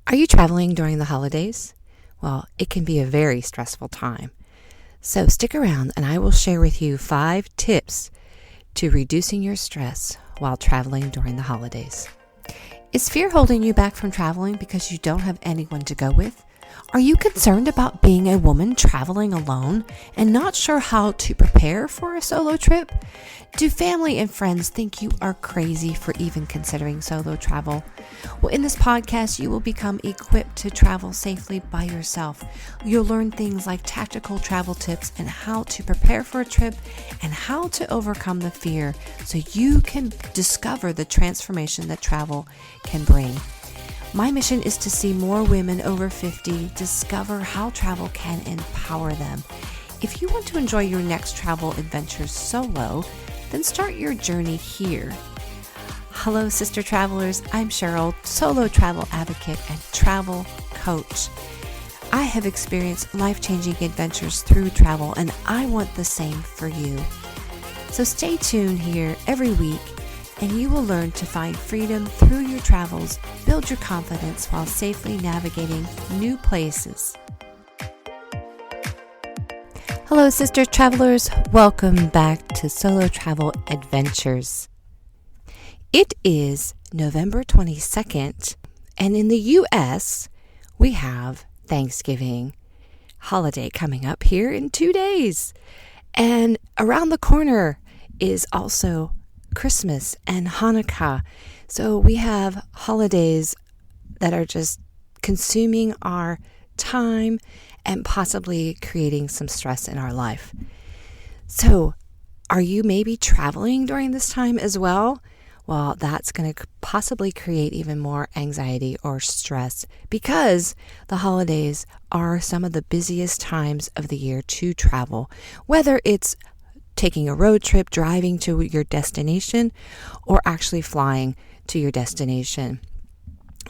Are you traveling during the holidays? Well, it can be a very stressful time. So stick around and I will share with you 5 tips to reducing your stress while traveling during the holidays. Is fear holding you back from traveling because you don't have anyone to go with? Are you concerned about being a woman traveling alone and not sure how to prepare for a solo trip? Do family and friends think you are crazy for even considering solo travel? Well, in this podcast, you will become equipped to travel safely by yourself. You'll learn things like tactical travel tips and how to prepare for a trip and how to overcome the fear so you can discover the transformation that travel can bring. My mission is to see more women over 50 discover how travel can empower them. If you want to enjoy your next travel adventures solo, then start your journey here. Hello, sister travelers. I'm Cheryl, solo travel advocate and travel coach. I have experienced life-changing adventures through travel, and I want the same for you. So stay tuned here every week, and you will learn to find freedom through your travels, build your confidence while safely navigating new places. Hello, sister travelers. Welcome back to Solo Travel Adventures. It is November 22nd, and in the U.S., we have Thanksgiving holiday coming up here in 2 days. And around the corner is also Christmas and Hanukkah. So we have holidays that are just consuming our time and possibly creating some stress in our life. So are you maybe traveling during this time as well? Well, that's going to possibly create even more anxiety or stress because the holidays are some of the busiest times of the year to travel, whether it's taking a road trip, driving to your destination, or actually flying to your destination.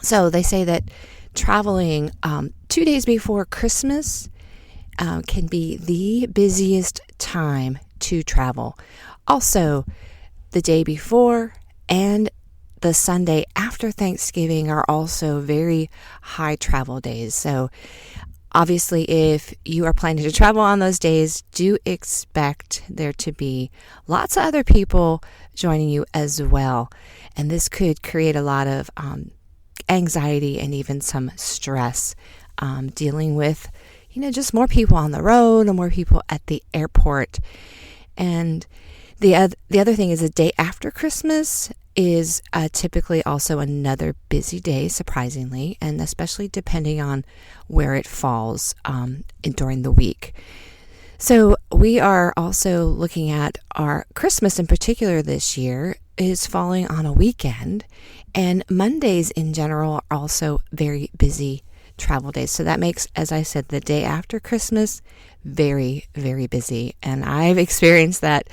So they say that traveling 2 days before Christmas can be the busiest time to travel. Also, the day before and the Sunday after Thanksgiving are also very high travel days. So obviously, if you are planning to travel on those days, do expect there to be lots of other people joining you as well. And this could create a lot of anxiety and even some stress dealing with, just more people on the road and more people at the airport. And the other thing is the day after Christmas is typically also another busy day, surprisingly, and especially depending on where it falls during the week. So we are also looking at our Christmas in particular this year is falling on a weekend, and Mondays in general are also very busy travel days. So that makes, as I said, the day after Christmas very, very busy. And I've experienced that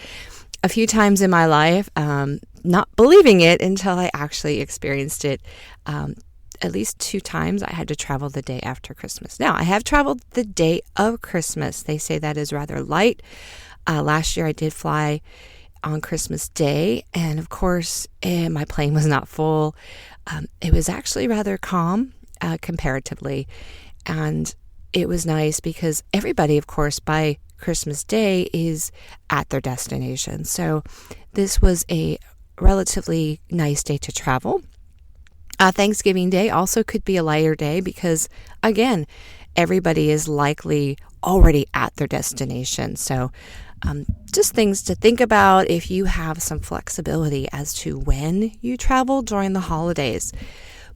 a few times in my life, not believing it until I actually experienced it. At least 2 times I had to travel the day after Christmas. Now, I have traveled the day of Christmas. They say that is rather light. Last year I did fly on Christmas Day, and of course, my plane was not full. It was actually rather calm comparatively, and it was nice because everybody, of course, by Christmas Day is at their destination. So this was a relatively nice day to travel. Thanksgiving Day also could be a lighter day because, again, everybody is likely already at their destination. So just things to think about if you have some flexibility as to when you travel during the holidays.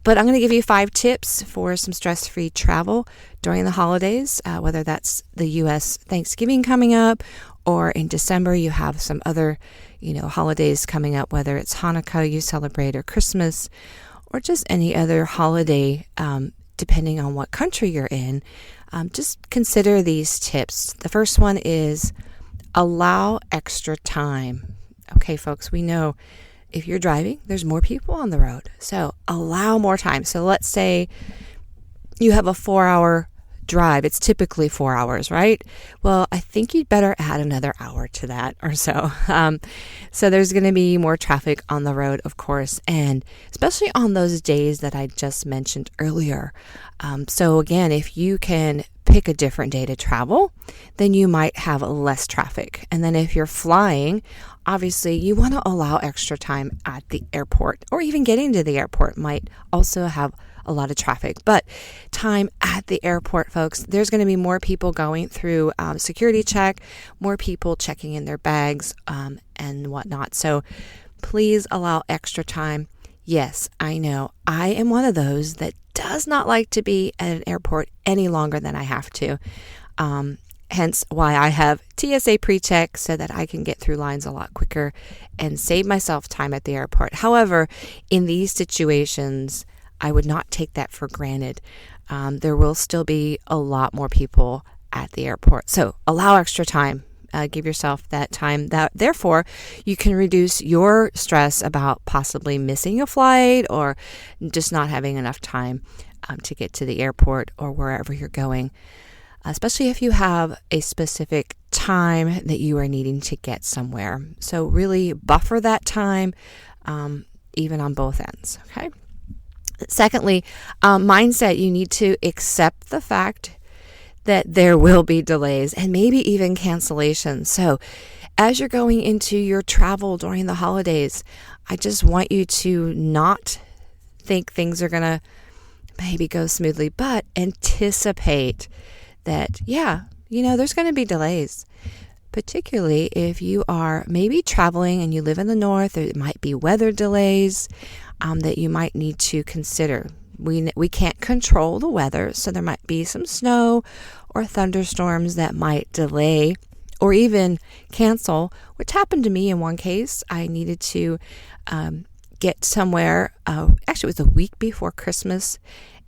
But I'm going to give you 5 tips for some stress-free travel during the holidays, whether that's the U.S. Thanksgiving coming up or in December you have some other, holidays coming up, whether it's Hanukkah you celebrate or Christmas or just any other holiday, depending on what country you're in. Just consider these tips. The first one is allow extra time. Okay, folks, we know if you're driving, there's more people on the road. So allow more time. So let's say you have a 4-hour drive, it's typically 4 hours, right? Well, I think you'd better add another hour to that or so. So there's going to be more traffic on the road, of course, and especially on those days that I just mentioned earlier. So again, if you can pick a different day to travel, then you might have less traffic. And then if you're flying, obviously you want to allow extra time at the airport, or even getting to the airport might also have a lot of traffic. But time at the airport, folks, there's going to be more people going through security check, more people checking in their bags and whatnot. So please allow extra time. Yes, I know. I am one of those that does not like to be at an airport any longer than I have to. Hence why I have TSA pre-check so that I can get through lines a lot quicker and save myself time at the airport. However, in these situations, I would not take that for granted. There will still be a lot more people at the airport. So allow extra time. Give yourself that time. That therefore, you can reduce your stress about possibly missing a flight or just not having enough time to get to the airport or wherever you're going, especially if you have a specific time that you are needing to get somewhere. So really buffer that time, even on both ends, okay? Secondly, mindset, you need to accept the fact that there will be delays and maybe even cancellations. So as you're going into your travel during the holidays, I just want you to not think things are going to maybe go smoothly, but anticipate that, there's going to be delays. Particularly if you are maybe traveling and you live in the north, there might be weather delays that you might need to consider. We can't control the weather, so there might be some snow or thunderstorms that might delay or even cancel, which happened to me in one case. I needed to get somewhere. Actually, it was a week before Christmas,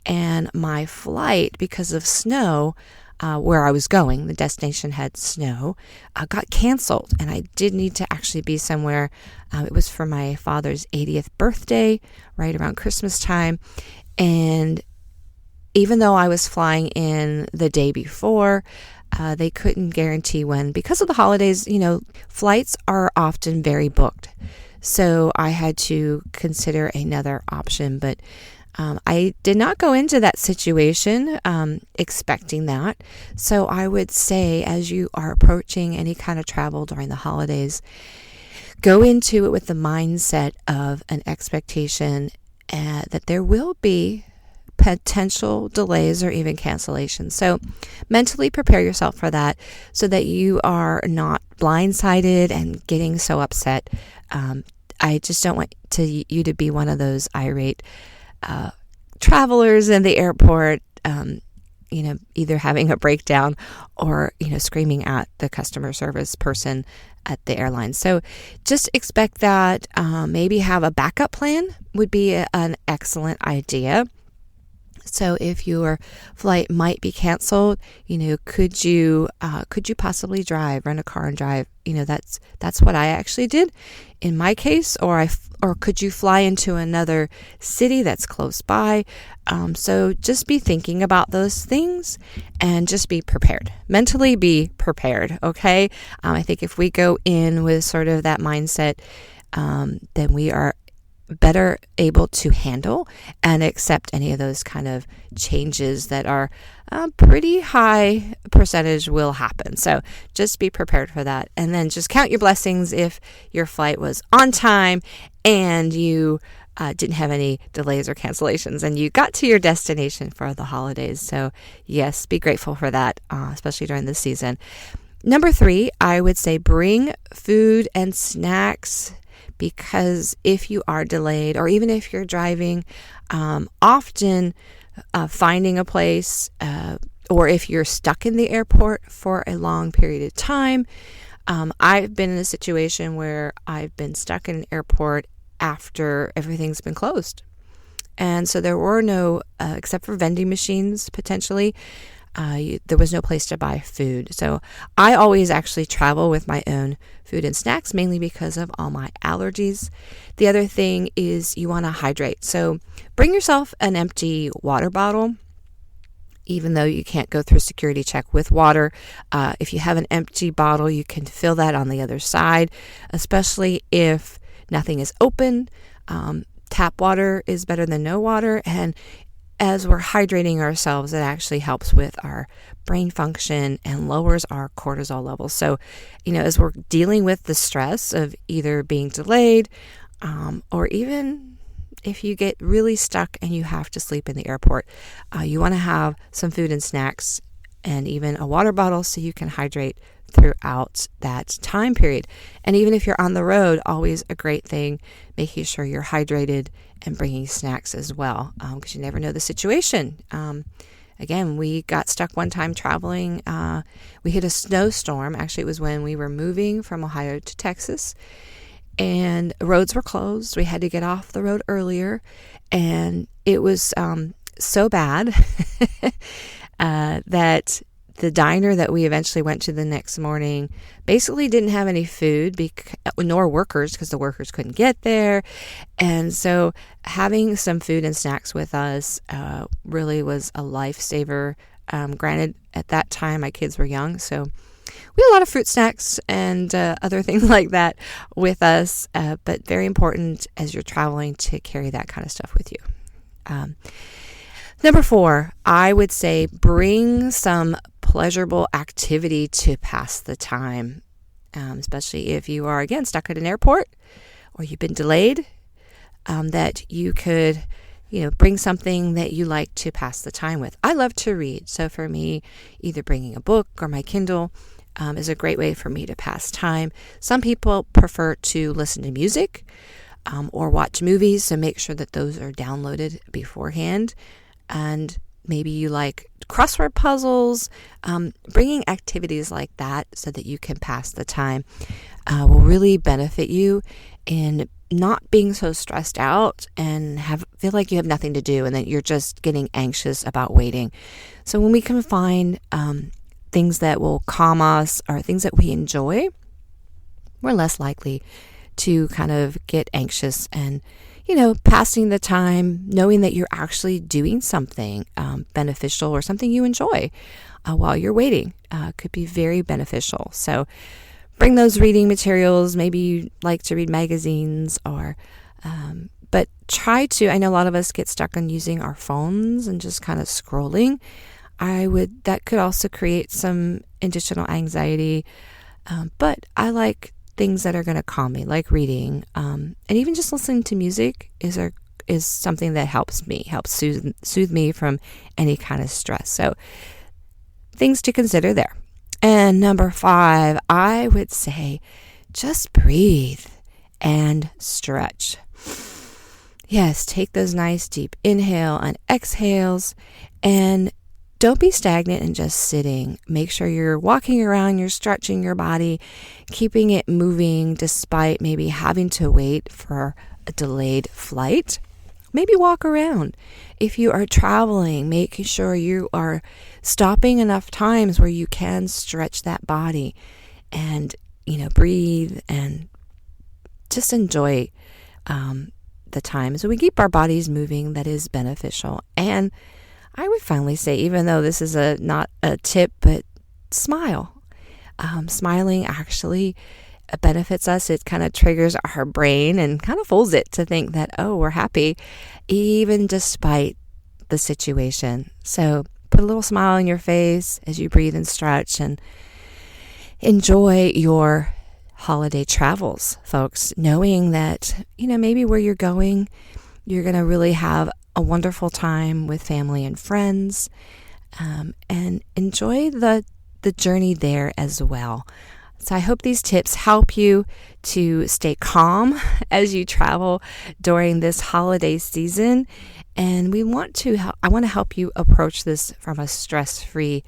and my flight, because of snow, where I was going, the destination had snow, got canceled, and I did need to actually be somewhere. It was for my father's 80th birthday, right around Christmas time. And even though I was flying in the day before, they couldn't guarantee when. Because of the holidays, flights are often very booked. So I had to consider another option. But I did not go into that situation expecting that. So I would say, as you are approaching any kind of travel during the holidays, go into it with the mindset of an expectation that there will be potential delays or even cancellations. So mentally prepare yourself for that so that you are not blindsided and getting so upset. I just don't want you to be one of those irate travelers in the airport, either having a breakdown or, screaming at the customer service person at the airline. So just expect that. Maybe have a backup plan would be an excellent idea. So if your flight might be canceled, could you possibly rent a car and drive? That's what I actually did in my case, or could you fly into another city that's close by? So just be thinking about those things and just be prepared. Mentally be prepared, okay? I think if we go in with sort of that mindset, then we are better able to handle and accept any of those kind of changes that are pretty high percentage will happen. So just be prepared for that. And then just count your blessings if your flight was on time and you didn't have any delays or cancellations and you got to your destination for the holidays. So yes, be grateful for that, especially during this season. Number 3, I would say bring food and snacks, because if you are delayed or even if you're driving, often finding a place or if you're stuck in the airport for a long period of time. I've been in a situation where I've been stuck in an airport after everything's been closed. And so there were no, except for vending machines potentially, there was no place to buy food. So I always actually travel with my own food and snacks, mainly because of all my allergies. The other thing is you want to hydrate. So bring yourself an empty water bottle even though you can't go through security check with water. If you have an empty bottle, you can fill that on the other side, especially if nothing is open. Tap water is better than no water, and as we're hydrating ourselves, it actually helps with our brain function and lowers our cortisol levels. So, as we're dealing with the stress of either being delayed, or even if you get really stuck and you have to sleep in the airport, you want to have some food and snacks and even a water bottle so you can hydrate throughout that time period. And even if you're on the road, always a great thing, making sure you're hydrated and bringing snacks as well, because you never know the situation. Again, we got stuck one time traveling. We hit a snowstorm. Actually, it was when we were moving from Ohio to Texas, and roads were closed. We had to get off the road earlier, and it was so bad that the diner that we eventually went to the next morning basically didn't have any food, nor workers, because the workers couldn't get there. And so having some food and snacks with us really was a lifesaver. Granted, at that time, my kids were young, so we had a lot of fruit snacks and other things like that with us, but very important as you're traveling to carry that kind of stuff with you. Number 4, I would say bring some pleasurable activity to pass the time, especially if you are, again, stuck at an airport or you've been delayed, that you could bring something that you like to pass the time with. I love to read, so for me, either bringing a book or my Kindle is a great way for me to pass time. Some people prefer to listen to music or watch movies, so make sure that those are downloaded beforehand. And maybe you like crossword puzzles. Bringing activities like that so that you can pass the time will really benefit you in not being so stressed out and feel like you have nothing to do and that you're just getting anxious about waiting. So when we can find things that will calm us or things that we enjoy, we're less likely to kind of get anxious and, passing the time, knowing that you're actually doing something beneficial or something you enjoy while you're waiting could be very beneficial. So bring those reading materials. Maybe you like to read magazines but try to, I know a lot of us get stuck on using our phones and just kind of scrolling. That could also create some additional anxiety. But I like things that are going to calm me, like reading. And even just listening to music is something that helps soothe me from any kind of stress. So things to consider there. And number 5, I would say just breathe and stretch. Yes, take those nice deep inhale and exhales, and don't be stagnant and just sitting. Make sure you're walking around, you're stretching your body, keeping it moving despite maybe having to wait for a delayed flight. Maybe walk around. If you are traveling, making sure you are stopping enough times where you can stretch that body and, breathe and just enjoy the time. So we keep our bodies moving. That is beneficial. And I would finally say, even though this is not a tip, but smile. Smiling actually benefits us. It kind of triggers our brain and kind of fools it to think that, we're happy, even despite the situation. So put a little smile on your face as you breathe and stretch and enjoy your holiday travels, folks, knowing that, maybe where you're going, you're going to really have a wonderful time with family and friends, and enjoy the journey there as well. So I hope these tips help you to stay calm as you travel during this holiday season. And I want to help you approach this from a stress-free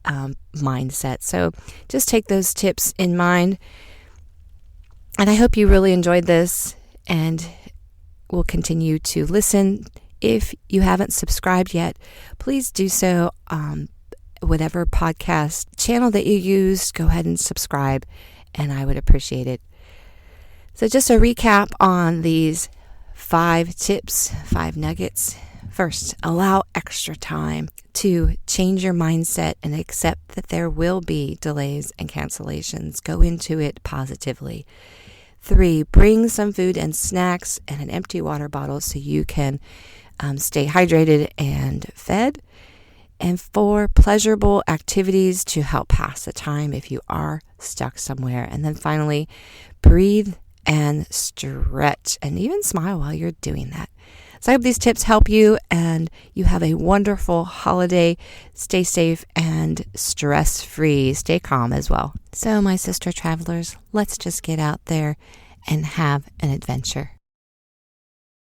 mindset. So just take those tips in mind. And I hope you really enjoyed this and will continue to listen. If you haven't subscribed yet, please do so. Whatever podcast channel that you use, go ahead and subscribe, and I would appreciate it. So just a recap on these 5 tips, 5 nuggets First, allow extra time. 2, change your mindset and accept that there will be delays and cancellations. Go into it positively. 3, bring some food and snacks and an empty water bottle so you can stay hydrated and fed. And 4, pleasurable activities to help pass the time if you are stuck somewhere. And then finally, breathe and stretch and even smile while you're doing that. So I hope these tips help you and you have a wonderful holiday. Stay safe and stress-free. Stay calm as well. So my sister travelers, let's just get out there and have an adventure.